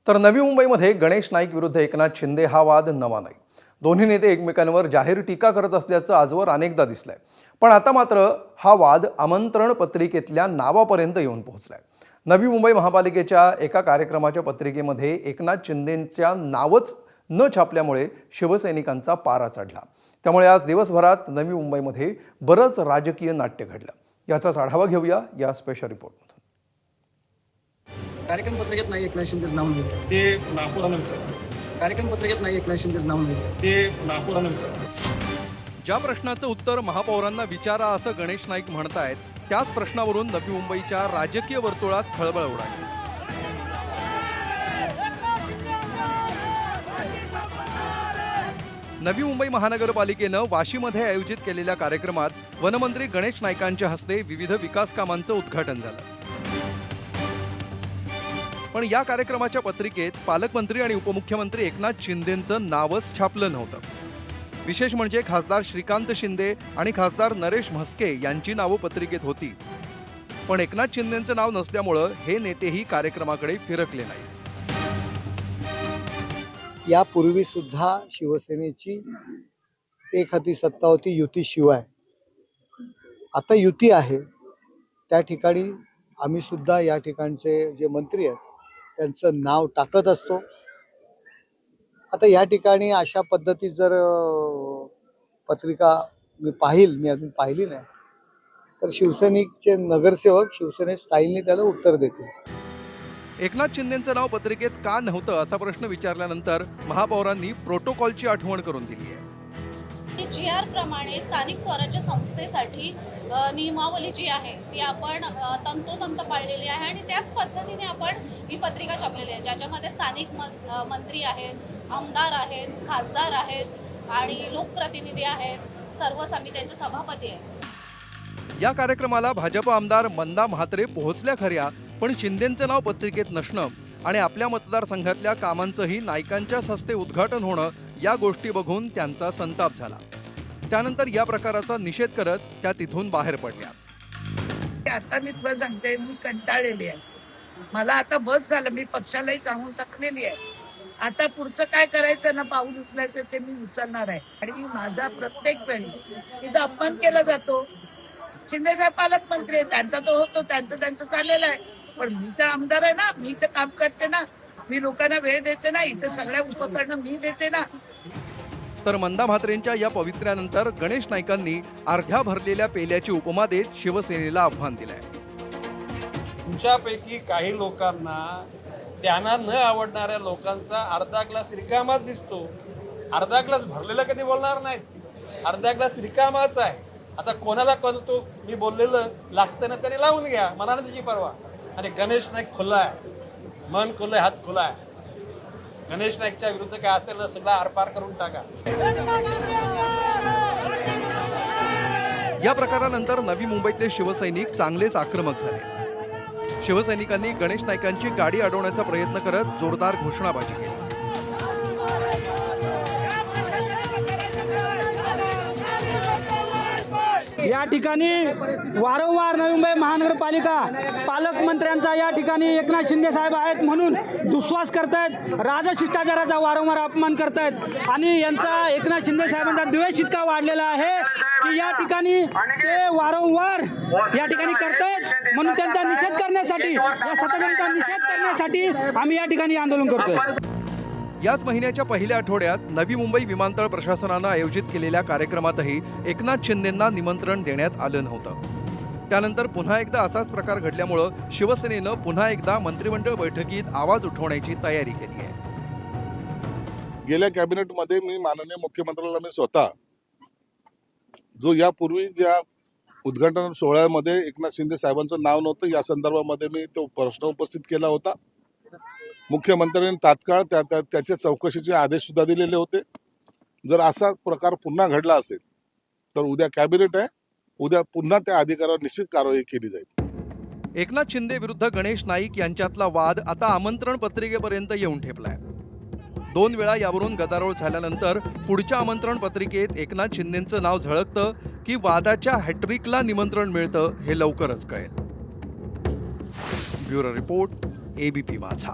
तर नवी मुंबईमध्ये गणेश नाईक विरुद्ध एकनाथ शिंदे हा वाद नवा नाही। दोन्ही नेते एकमेकांवर जाहीर टीका करत असल्याचं आजवर अनेकदा दिसलंय। पण आता मात्र हा वाद आमंत्रण पत्रिकेतल्या नावापर्यंत येऊन पोहोचलाय। नवी मुंबई महापालिकेच्या एका कार्यक्रमाच्या पत्रिकेमध्ये एकनाथ शिंदेंच्या नावच न छापल्यामुळे शिवसैनिकांचा पारा चढला। त्यामुळे आज दिवसभरात नवी मुंबईमध्ये बरंच राजकीय नाट्य घडलं। याचाच आढावा घेऊया या स्पेशल रिपोर्टमध्ये। कार्यक्रम पत्रिकेत नाही एकनाथ शिंदेच नाव नव्हतं ते नागपुरानं विचारलं। कार्यक्रम पत्रिकेत नाही एकनाथ शिंदेच नाव नव्हतं ते नागपुरानं विचारलं। ज्या प्रश्नाचं उत्तर महापौरांना विचारा असं गणेश नाईक म्हणतायत, त्याच प्रश्नावरून नवी मुंबईच्या राजकीय वर्तुळात खळबळ उडाली। नवी मुंबई महानगरपालिकेनं वाशीमध्ये आयोजित केलेल्या कार्यक्रमात वनमंत्री गणेश नाईकांच्या हस्ते विविध विकास कामांचं उद्घाटन झालं। पण या कार्यक्रमाच्या पत्रिकेत पालकमंत्री आणि उपमुख्यमंत्री एकनाथ शिंदेंचं नावच छापलं नव्हतं। विशेष म्हणजे खासदार श्रीकांत शिंदे आणि खासदार नरेश म्हस्के यांची नावं पत्रिकेत होती, पण एकनाथ शिंदेंचं नाव नसल्यामुळं हे नेतेही कार्यक्रमाकडे फिरकले नाही। यापूर्वी सुद्धा शिवसेनेची एक हाती सत्ता होती युतीशिवाय। आता युती आहे, त्या ठिकाणी आम्ही सुद्धा या ठिकाणचे जे मंत्री आहेत त्यांचं नाव टाकत असतो। आता या ठिकाणी अशा पद्धती जर पत्रिका मी अजून पाहिली नाही, तर शिवसैनिकचे नगरसेवक शिवसेने स्टाईलने त्याला उत्तर देतील। एकनाथ शिंदेंचं नाव पत्रिकेत का नव्हतं असा प्रश्न विचारल्यानंतर महापौरांनी प्रोटोकॉलची आठवण करून दिली आहे। GR प्रमाणे स्थानिक स्वराज्य संस्थेसाठी नियमावली जी आहे ती आपण तंतोतंत पाळलेली आहे आणि त्याच पद्धतीने आपण ही पत्रिका छापलेली आहे, ज्याच्यामध्ये स्थानिक मंत्री आहेत, आमदार आहेत, खासदार आहेत आणि लोकप्रतिनिधी आहेत, सर्व समित्यांचे सभापती आहेत। या कार्यक्रमाला भाजप आमदार मंदा म्हात्रे पोहोचल्या खऱ्या, पण शिंदेंचं नाव पत्रिकेत नसणं आणि आपल्या मतदारसंघातल्या कामांचंही नाईकांच्याच हस्ते उद्घाटन होणं या गोष्टी बघून त्यांचा संताप झाला। त्यानंतर या प्रकाराचा निषेध करत त्या तिथून बाहेर पडल्या। आता मी तुला सांगते, मी कंटाळलेली आहे। मला आता बस झालं, मी पक्षालाही सांगून टाकलेली आहे। आता पुढचं काय करायचं ना, पाऊल उचलायचं ते मी उचलणार आहे। आणि माझा प्रत्येक वेळी तिचा अपमान केला जातो। शिंदे साहेब पालकमंत्री आहे, त्यांचा तो होतो, त्यांचं चाललेलं आहे, पण मी तर आमदार आहे ना, मी तर काम करते ना, मी लोकांना वेळ देते ना, इथे सगळ्या उपकरणं मी देते ना। तर मंदा म्हात्रेंच्या या पवित्र्यानंतर गणेश नाईकांनी अर्ध्या भरलेल्या पेल्याची उपमा देत शिवसेनेला आव्हान दिलंय। तुमच्यापैकी काही लोकांना त्यांना न आवडणाऱ्या लोकांचा अर्धा ग्लास रिकामाच दिसतो, अर्धा ग्लास भरलेला कधी बोलणार नाही, अर्धा ग्लास रिकामाच आहे। आता कोणाला कळतो मी बोललेलं लागतं ना, त्याने लावून घ्या, मला ना त्याची परवा। आणि गणेश नाईक खुला आहे, मन खुलं, हात खुला आहे। गणेश नाईकच्या विरुद्ध काय असेल ना, सगळं आरपार करून टाका। या प्रकारानंतर नवी मुंबईतले शिवसैनिक चांगलेच आक्रमक झाले। शिवसैनिकांनी गणेश नाईकांची गाडी अडवण्याचा प्रयत्न करत जोरदार घोषणाबाजी केली। या ठिकाणी वारंवार नवी मुंबई महानगरपालिका पालकमंत्र्यांचा या ठिकाणी एकनाथ शिंदे साहेब आहेत म्हणून दुस्वास करतायत, राजशिष्टाचाराचा वारंवार अपमान करतायत आणि यांचा एकनाथ शिंदे साहेबांचा द्वेष इतका वाढलेला आहे की या ठिकाणी ते वारंवार या ठिकाणी करतायत। म्हणून त्यांचा निषेध करण्यासाठी, या सत्ताधाऱ्यांचा निषेध करण्यासाठी आम्ही या ठिकाणी आंदोलन करतोय। याच महिन्याच्या पहिल्या आठवड्यात नवी मुंबई विमानतळ प्रशासनानं आयोजित केलेल्या कार्यक्रमातही एकनाथ शिंदेंना निमंत्रण देण्यात आलं नव्हतं। त्यानंतर पुन्हा एकदा असाच प्रकार घडल्यामुळं शिवसेनेनं पुन्हा एकदा मंत्रिमंडळ बैठकीत आवाज उठवण्याची तयारी केली आहे। गेल्या कॅबिनेटमध्ये मी माननीय मुख्यमंत्र्याला मी स्वतः जो यापूर्वी ज्या उद्घाटन सोहळ्यामध्ये एकनाथ शिंदे साहेबांचं नाव नव्हतं या संदर्भामध्ये मी तो प्रश्न उपस्थित केला होता। मुख्यमंत्र्यांनी तात्काळ त्याच्या चौकशीचे आदेश सुद्धा दिलेले होते। जर असा प्रकार पुन्हा घडला असेल तर उद्या कॅबिनेट आहे, उद्या पुन्हा त्या अधिकारावर निश्चित कारवाई केली जाईल। एकनाथ शिंदे विरुद्ध गणेश नाईक यांच्यातला वाद आता आमंत्रण पत्रिकेपर्यंत येऊन ठेपलाय। 2 वेळा यावरून गदारोळ झाल्यानंतर पुढच्या आमंत्रण पत्रिकेत एकनाथ शिंदेंचं नाव झळकतं की वादाच्या हॅट्रिकला निमंत्रण मिळतं हे लवकरच कळेल। ब्युरो रिपोर्ट, ABP माझा।